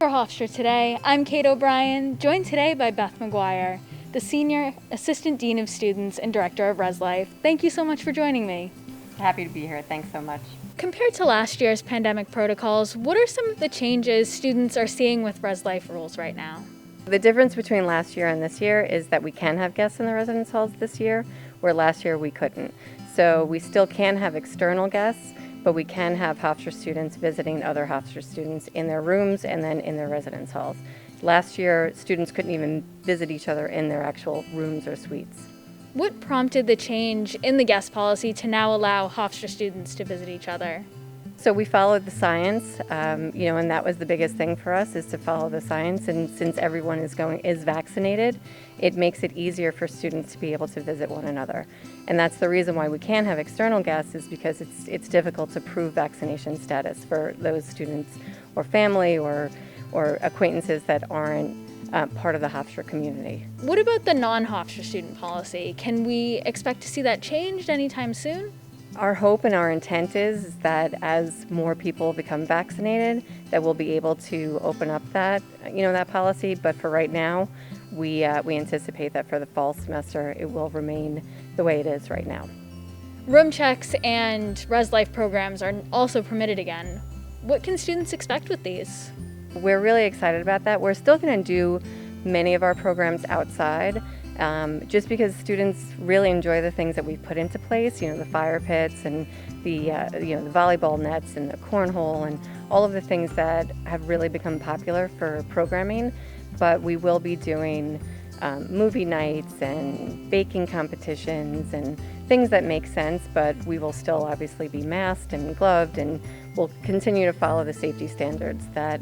For Hofstra today, I'm Kate O'Brien, joined today by Beth McGuire, the Senior Assistant Dean of Students and Director of Res Life. Thank you so much for joining me. Happy to be here. Thanks so much. Compared to last year's pandemic protocols, what are some of the changes students are seeing with Res Life rules right now? The difference between last year and this year is that we can have guests in the residence halls this year, where last year we couldn't. So we still can have external guests, but we can have Hofstra students visiting other Hofstra students in their rooms and then in their residence halls. Last year, students couldn't even visit each other in their actual rooms or suites. What prompted the change in the guest policy to now allow Hofstra students to visit each other? So we followed the science, and that was the biggest thing for us, is to follow the science. And since everyone is vaccinated, it makes it easier for students to be able to visit one another. And that's the reason why we can have external guests, is because it's difficult to prove vaccination status for those students or family or acquaintances that aren't part of the Hofstra community. What about the non-Hofstra student policy? Can we expect to see that changed anytime soon? Our hope and our intent is that as more people become vaccinated, that we'll be able to open up that policy. But for right now, we anticipate that for the fall semester, it will remain the way it is right now. Room checks and Res Life programs are also permitted again. What can students expect with these? We're really excited about that. We're still going to do many of our programs outside. Just because students really enjoy the things that we've put into place, the fire pits and the volleyball nets and the cornhole and all of the things that have really become popular for programming. But we will be doing movie nights and baking competitions and things that make sense, but we will still obviously be masked and gloved, and we'll continue to follow the safety standards that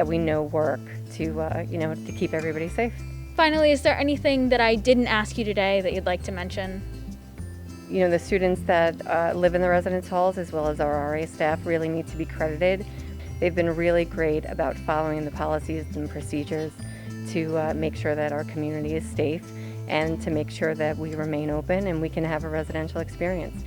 we know work to keep everybody safe. Finally, is there anything that I didn't ask you today that you'd like to mention? The students that live in the residence halls, as well as our RA staff, really need to be credited. They've been really great about following the policies and procedures to make sure that our community is safe and to make sure that we remain open and we can have a residential experience.